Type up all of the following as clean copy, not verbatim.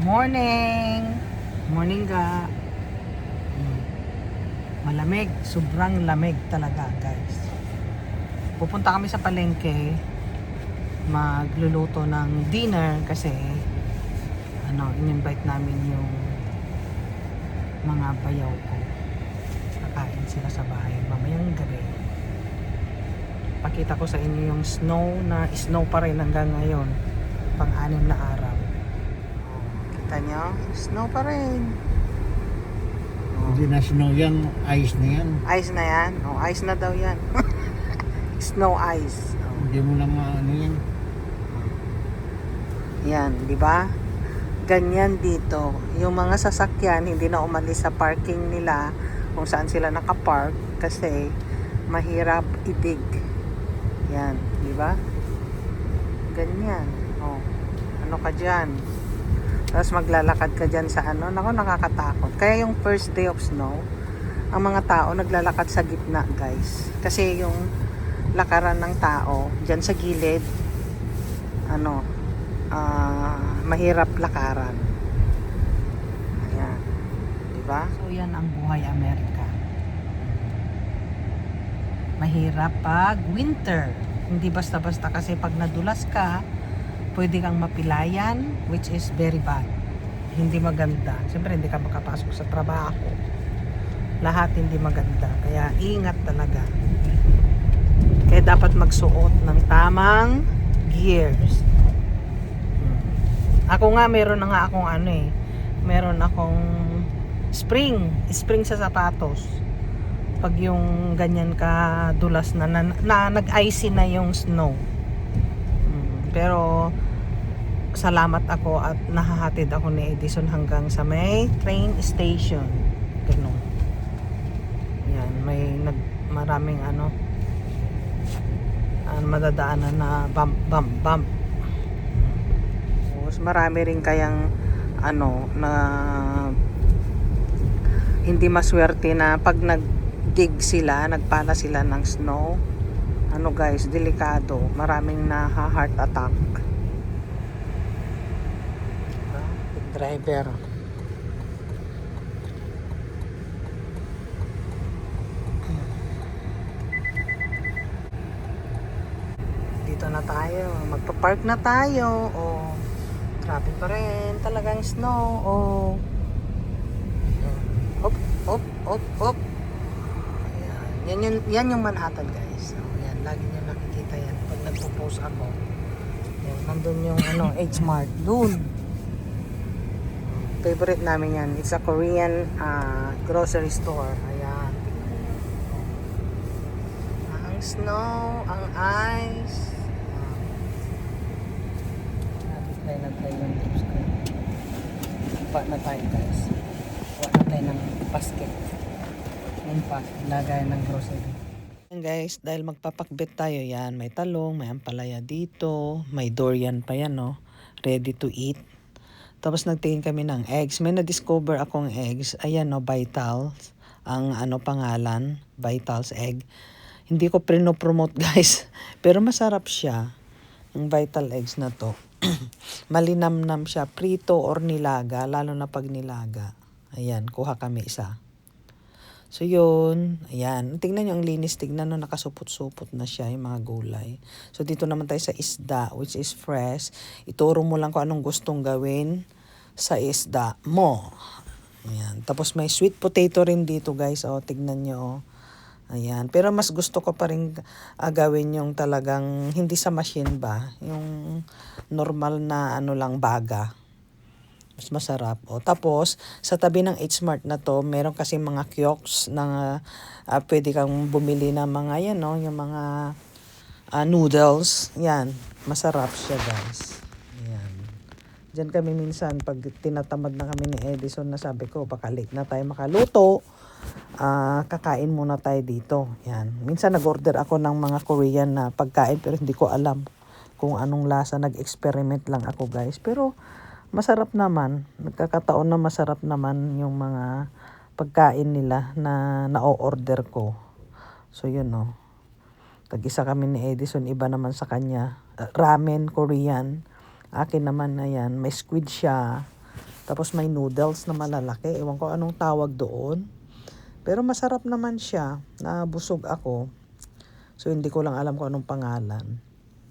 Morning! Morning ga. Malamig. Sobrang lamig talaga, guys. Pupunta kami sa palengke. Magluluto ng dinner kasi in-invite namin yung mga bayaw ko. Kakain sila sa bahay mamayang gabi. Pakita ko sa inyo yung snow pa rin hanggang ngayon. Pang-anim na araw. Kita nyo? Snow pa rin. Hindi na snow yan, ice na yan. Ice na yan? Ice na daw yan. Snow ice. Hindi mo na maano yan. Yan, di ba? Ganyan dito. Yung mga sasakyan hindi na umalis sa parking nila kung saan sila nakapark kasi mahirap idig. Yan, di ba? Ganyan. Ano ka dyan? Tapos maglalakad ka dyan sa Nako, nakakatakot. Kaya yung first day of snow, ang mga tao naglalakad sa gitna, guys. Kasi yung lakaran ng tao, dyan sa gilid, mahirap lakaran. Ayan. Diba? So, yan ang buhay Amerika. Mahirap pag winter. Hindi basta-basta kasi pag nadulas ka, pwede kang mapilayan, which is very bad. Hindi maganda. Siyempre, hindi ka makapasok sa trabaho. Lahat hindi maganda. Kaya, ingat talaga. Kaya dapat magsuot ng tamang gears. Ako nga, meron na nga akong meron akong spring sa sapatos. Pag yung ganyan ka dulas na nag-icy na yung snow. Pero salamat ako at nahahatid ako ni Edison hanggang sa may train station. Ganun. Yan, maraming madadaanan na bump. Tapos marami rin kayang na hindi maswerte na pag nagpala sila ng snow. Guys, delikado. Maraming heart attack. Driver. Dito na tayo. Magpa-park na tayo. Grabe pa rin. Talagang snow. Op. Ayan. Yan yung Manhattan, guys. Lagi nyo nakikita yan pag nagpo-post ako. Yan, nandun yung H Mart. Doon. Favorite namin yan. It's a Korean grocery store. Ayan. Ang snow, ang ice. Nagtay yung tips ko. Pa na tayo, guys. Kuha na tayo ng basket. Yung lagay ng grocery. Guys, dahil magpapakbet tayo yan, may talong, may ampalaya dito, may durian pa yan, ready to eat. Tapos nagtingin kami ng eggs. May na-discover akong eggs. Ayan, Vitals. Ang pangalan, Vitals egg. Hindi ko prino-promote, guys. Pero masarap siya. Yung Vital eggs na to. Malinamnam siya. Prito or nilaga. Lalo na pag nilaga. Ayan, kuha kami isa. So yun, ayan. Tingnan nyo ang linis. Tignan nyo, nakasupot-supot na siya yung mga gulay. So dito naman tayo sa isda, which is fresh. Ituro mo lang kung anong gustong gawin sa isda mo. Ayan. Tapos may sweet potato rin dito, guys. Tignan nyo. Ayan. Pero mas gusto ko pa rin gawin yung talagang hindi sa machine ba. Yung normal na lang baga. Mas masarap. Tapos, sa tabi ng H-Mart na to, meron kasi mga kiosks na pwede kang bumili ng mga yung mga noodles. Yan. Masarap siya, guys. Yan. Diyan kami minsan, pag tinatamad na kami ni Edison, na sabi ko, baka late na tayo makaluto, kakain muna tayo dito. Yan. Minsan nag-order ako ng mga Korean na pagkain, pero hindi ko alam kung anong lasa. Nag-experiment lang ako, guys. Pero, masarap naman. Nagkakataon na masarap naman yung mga pagkain nila na na-order ko. So, yun, Tag-isa kami ni Edison. Iba naman sa kanya. Ramen, Korean. Akin naman na yan. May squid siya. Tapos may noodles na malalaki. Ewan ko anong tawag doon. Pero masarap naman siya. Nabusog ako. So hindi ko lang alam kung anong pangalan.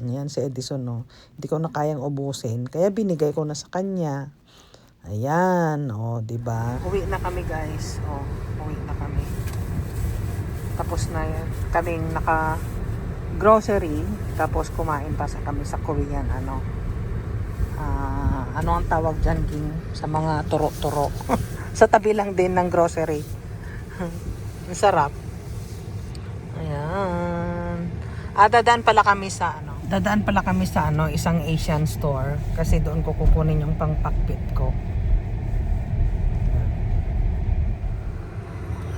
Ayan si Edison, no. Hindi ko na kayang ubusin. Kaya binigay ko na sa kanya. Ayan, oh, 'di ba? Uwi na kami, guys. Oh, uwi na kami. Tapos na kaming naka grocery, tapos kumain pa sa kami sa Korean ano. Ano ang tawag diyan, King? Sa mga turo-turo. Sa tabi lang din ng grocery. Ang sarap. Ayan. Dadaan pala kami sa isang Asian store kasi doon ko kukunin yung pangpakpit ko.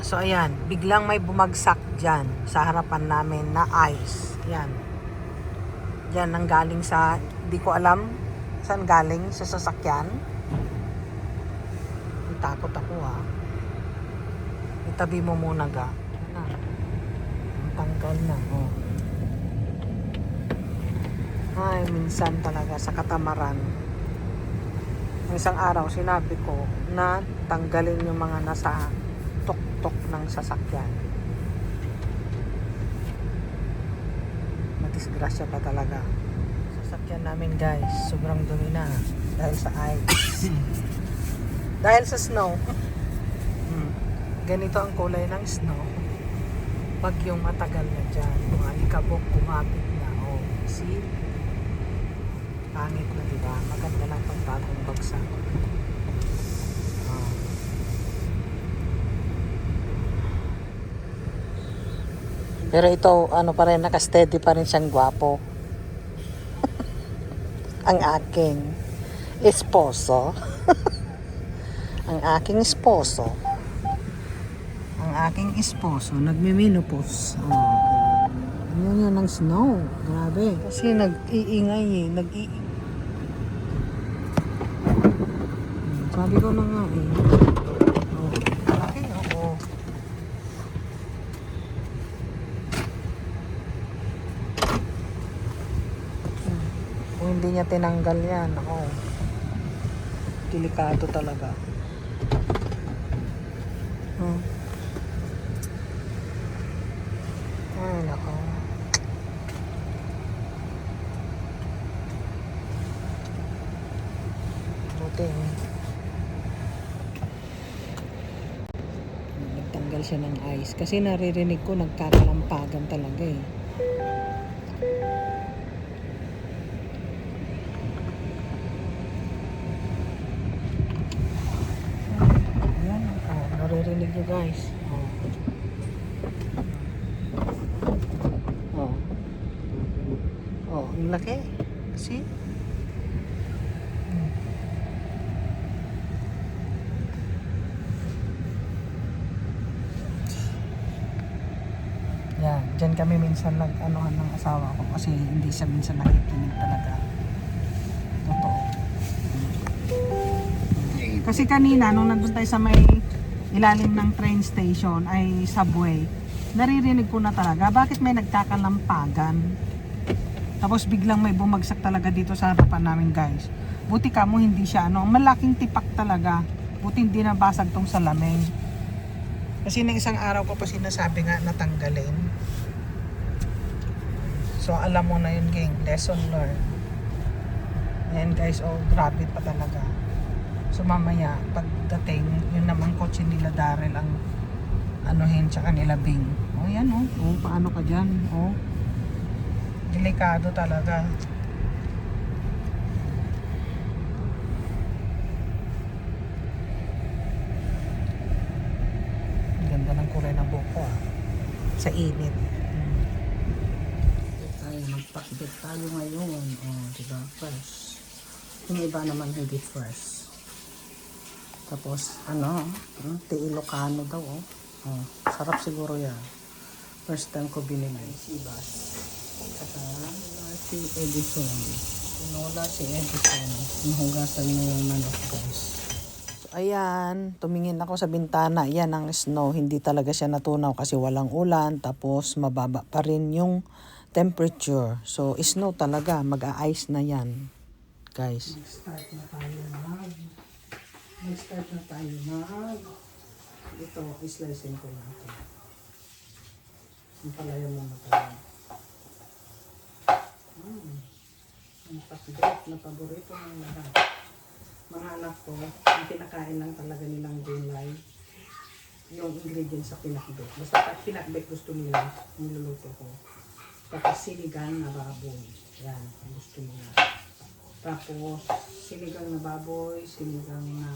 So ayan, biglang may bumagsak dyan sa harapan namin na ice. Yan. Yan ang galing sa, di ko alam saan galing, sa sasakyan. Takot ako Itabi mo muna ga. Yan na. Ang tanggal na. Oh. Ay, minsan talaga sa katamaran. Isang araw sinabi ko na tanggalin yung mga nasa tok ng sasakyan. Madisgrasya pa talaga. Sasakyan namin, guys, sobrang dumi na dahil sa ice. Dahil sa snow. Ganito ang kulay ng snow. Pag yung matagal na dyan, mga alikabok kumapit na. Oh, see? Pangit na, diba? Maganda lang pang bagong bagsak. Pero ito, ano pa rin, naka-steady pa rin siyang gwapo. Ang aking esposo. Ang aking esposo. Ang aking esposo, nagme-menopause. Yan yan ang snow. Grabe. Kasi nag-iingay Sabi ko na nga Laki ako. Kung hindi niya tinanggal yan, delikado talaga. Ay, nako. Buti. Nagtanggal siya ng ice. Kasi naririnig ko nagkakalampagan talaga Ayan. Naririnig nyo, guys. Ang laki. See? Yan, dyan kami minsan nag-anuhan ng asawa ko kasi hindi siya minsan nakikinig talaga. Totoo. Kasi kanina, nung nandun tayo sa may ilalim ng train station ay subway, naririnig ko na talaga, bakit may nagkakalampagan? Tapos biglang may bumagsak talaga dito sa harapan namin, guys. Buti ka mo hindi siya malaking tipak talaga. Buti hindi nabasag tong salamin. Kasi na isang araw ko pa sinasabi nga natanggalin. So alam mo na yun, gang. Lesson learned. Ayan, guys, grabe pa talaga. So mamaya pagdating, yun namang kotse nila Daryl ang anuhin tsaka nila Bing. Yan paano ka dyan? Delikado talaga. Ganda ng kulay ng buhok ko sa init. Tayo magpakbit tayo ngayon. Diba? Fresh. Yung iba naman hindi fresh. Tapos Ilocano daw. Sarap siguro yan. First time ko binili. Sibas. Saka si Edison. Tinola si Edison. Nahugasan niya yung manok, guys. So, ayan. Tumingin ako sa bintana. Yan ang snow. Hindi talaga siya natunaw kasi walang ulan. Tapos mababa pa rin yung temperature. So, snow talaga. Mag-a-ice na yan, guys. Start na tayo Mag-start na tayo ito, islicing ko na ito. Ang palaya muna tayo. Ang pakbet na paborito ng lahat. Mga anak ko, ang pinakain lang talaga nilang gulay, yung ingredients sa pinakbet. Basta pag pinakbet gusto nila, niluluto ko. Tapos sinigang na baboy. Yan, ang gusto nila. Tapos sinigang na baboy, sinigang na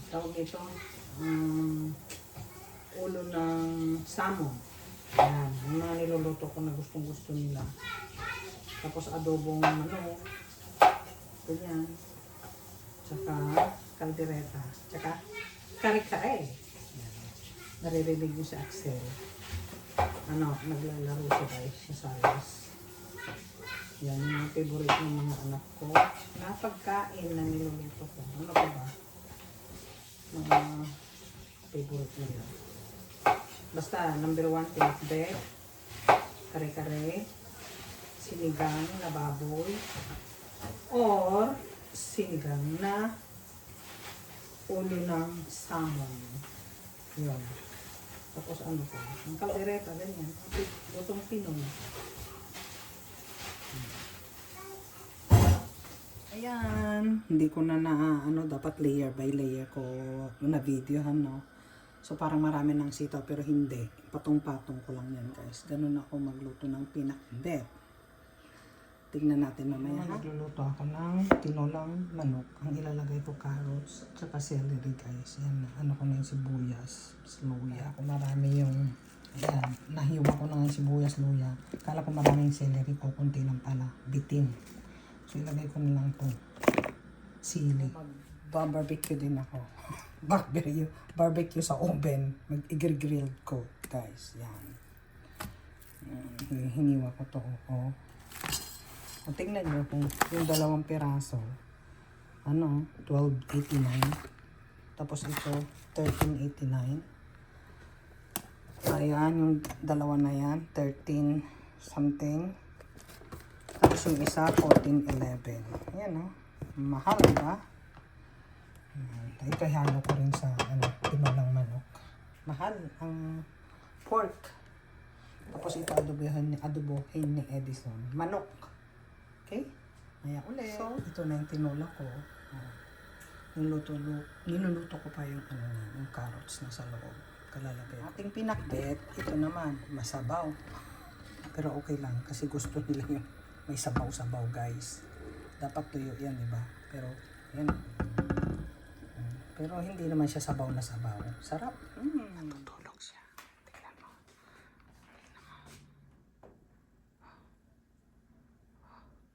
tawag nito, ulo ng salmon. Yan, yung mga niluluto ko na gustong gusto nila. Tapos adobong manok. Ganyan. Tsaka kaldereta. Tsaka kare-kare. Naririnig mo si Axel. Naglalaro siya guys sa salas. Yan yung mga favorite ng mga anak ko. Na pagkain na niluluto ko. Ano pa ba? Mga favorite nila. Basta, number 1, pinakbet. Kare-kare. Sinigang na baboy. Or sinigang na ulo ng salmon. Yun. Tapos ano pa? Ang kaldereta, ganyan. Lutong Pinoy. Ayan. Hindi ko na dapat layer by layer ko na videohan, no? So parang marami ng sitaw pero hindi. Patong-patong ko lang yan, guys. Ganun ako magluto ng pinakbet. Tingnan natin mamaya. Nagluluto ako ng tinolang manok. Ang ilalagay ko carrots at saka celery, guys. Yan, ano ko na yung sibuyas, luya. Kung marami yung, ayan, nahiwa ko na yung sibuyas, luya. Kala ko marami yung celery ko, kunti lang pala. Bitin. So ilagay ko na lang ito. Sili. Mag-barbecue din ako. Barbecue sa oven. Mag-grill ko, guys. Yan. Hiniwa ko to. Oh. O, tingnan nyo kung yung 2 piraso, 12.89. Tapos ito, 13.89. Ayan, yung 2 na yan, 13 something. Tapos yung isa, 14.11. Ayan, no? Mahal, diba? Ito, halo ko rin sa, tinolang manok. Mahal ang pork. Tapos ito, adobohin ni Edison. Manok. Okay? Maya ulit. So, ito na yung tinola ko. Niluluto ko pa yung, yung carrots na sa loob. Kalalagay. Ating pinakbet, ito naman, masabaw. Pero okay lang, kasi gusto nila yung may sabaw-sabaw, guys. Dapat tuyo yan, diba? Pero, yan. Pero hindi naman siya sabaw na sabaw. Sarap. Natutulog siya. Tingnan mo.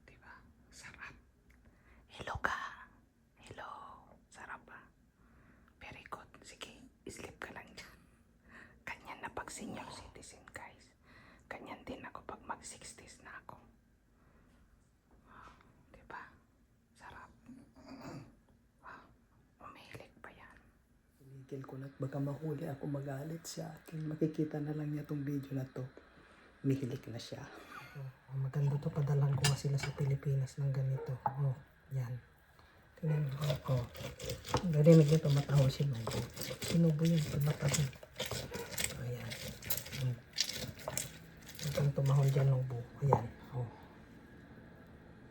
Diba? Sarap. Hello ka. Hello. Sarap ba? Very good. Sige, sleep ka lang dyan. Ganyan na pag senior citizen, guys. Ganyan din ako pag mag-60s na ako. Diba? Sarap. Umihilig pa yan. Tumigil ko na at baka mahuli ako, magalit siya akin. Makikita na lang niya tong video na to. Umihilig na siya. Maganda to, padalan ko nga sila sa Pilipinas ng ganito. Oh, yan. Tingnan mo ako. Narinig niyo tumatawa si Mago. Sinubo yun, tumatawa. Ayan. Itong tumahol dyan ng buo. Ayan. Oh.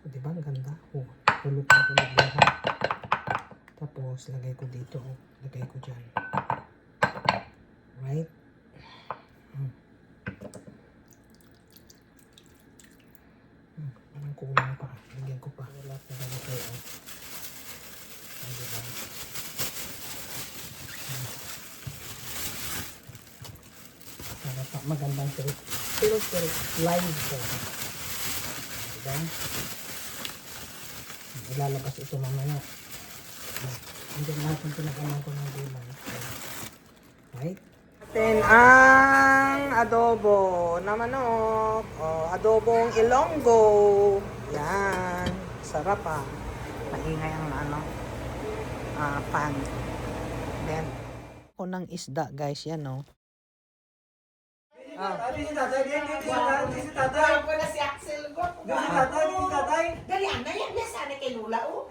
Diba ang ganda? Oh. Hulog na hulog lahat. Tapos lagay ko dito. Oh. Lagay ko dyan. Right? Anong kulang pa? Lagyan ko pa. Lahat na ganito. Oh. Diba? Magandang pero live ko. Diba? Ilalabas ito mamaya. Hindi natin pinagaman ko ng gulay. Right? Natin ang adobo na manok. O, adobong Ilonggo. Yan. Sarap ah. Maingay ang pan. Then, ako ng isda guys. Yan o. Si tatay. Wala si Axel ko. Si tatay. Dali, ano yan? Yes, ano kay Lula, oh.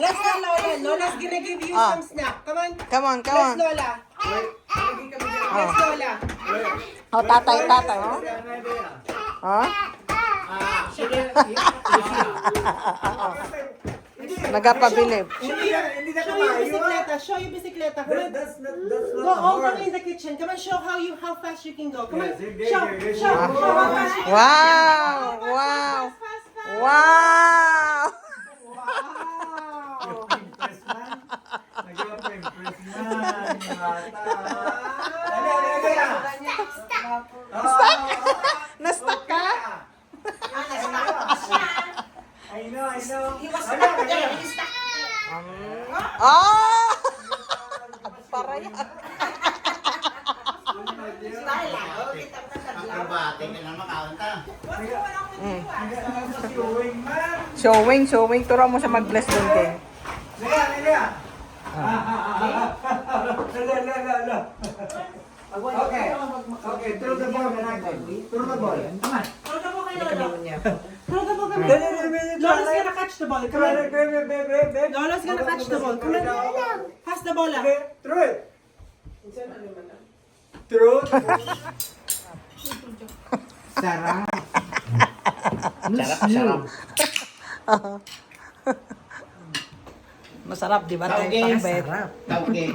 Let's go, Lola. Lola's gonna give you Ah. some snack. Come on. Come on, come Let's, on. Lola. Let's, Lola. Oh, tatay, oh. Oh? Nagapabilib. Show your bicicleta. Show your bicicleta. Come on. That's not Go a all the horse. way in the kitchen. Come on, show how fast you can go. Come on. Yes, there, Show. there, there. Show how fast you can go. Wow! Wow! Fast, fast. Wow! Wow. Impress man. Nag-impress man. Dali. Na-stuck ka? I know. Ah! Para yan. Acrobatic na naman kaunta. Showing. Turo mo siya mag-bless doon din. Liga. Okay, throw the ball. Throw the ball. Come on. Throw the ball kay Lola. Throw the ball kay Lola. Lola's gonna catch the ball. Come on. Lola's gonna catch the ball. Come on. Pass the ball. Okay, throw it. Throw. Sarap. Sarap. Masarap, di ba? Sarap. Okay.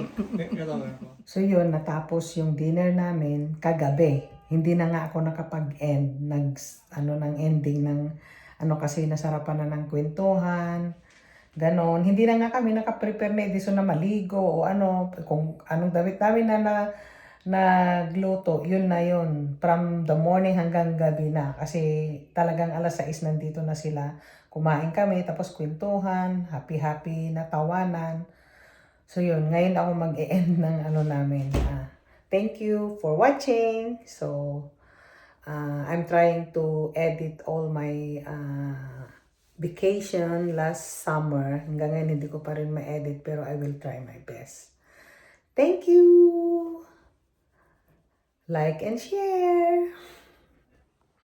So yun, natapos yung dinner namin kagabi. Hindi na nga ako nakapag-end ng ending ng kasi nasarapan na ng kwentuhan. Ganon. Hindi na nga kami nakaprepare na edisyon na maligo o kung anong damit namin na nagluto, yun na yun. From the morning hanggang gabi na. Kasi talagang alas 6 nandito na sila. Kumain kami, tapos kwentuhan, happy-happy, natawanan. So yun, ngayon ako mag-e-end ng namin. Thank you for watching. So, I'm trying to edit all my vacation last summer. Hanggang ngayon hindi ko pa rin ma-edit pero I will try my best. Thank you! Like and share!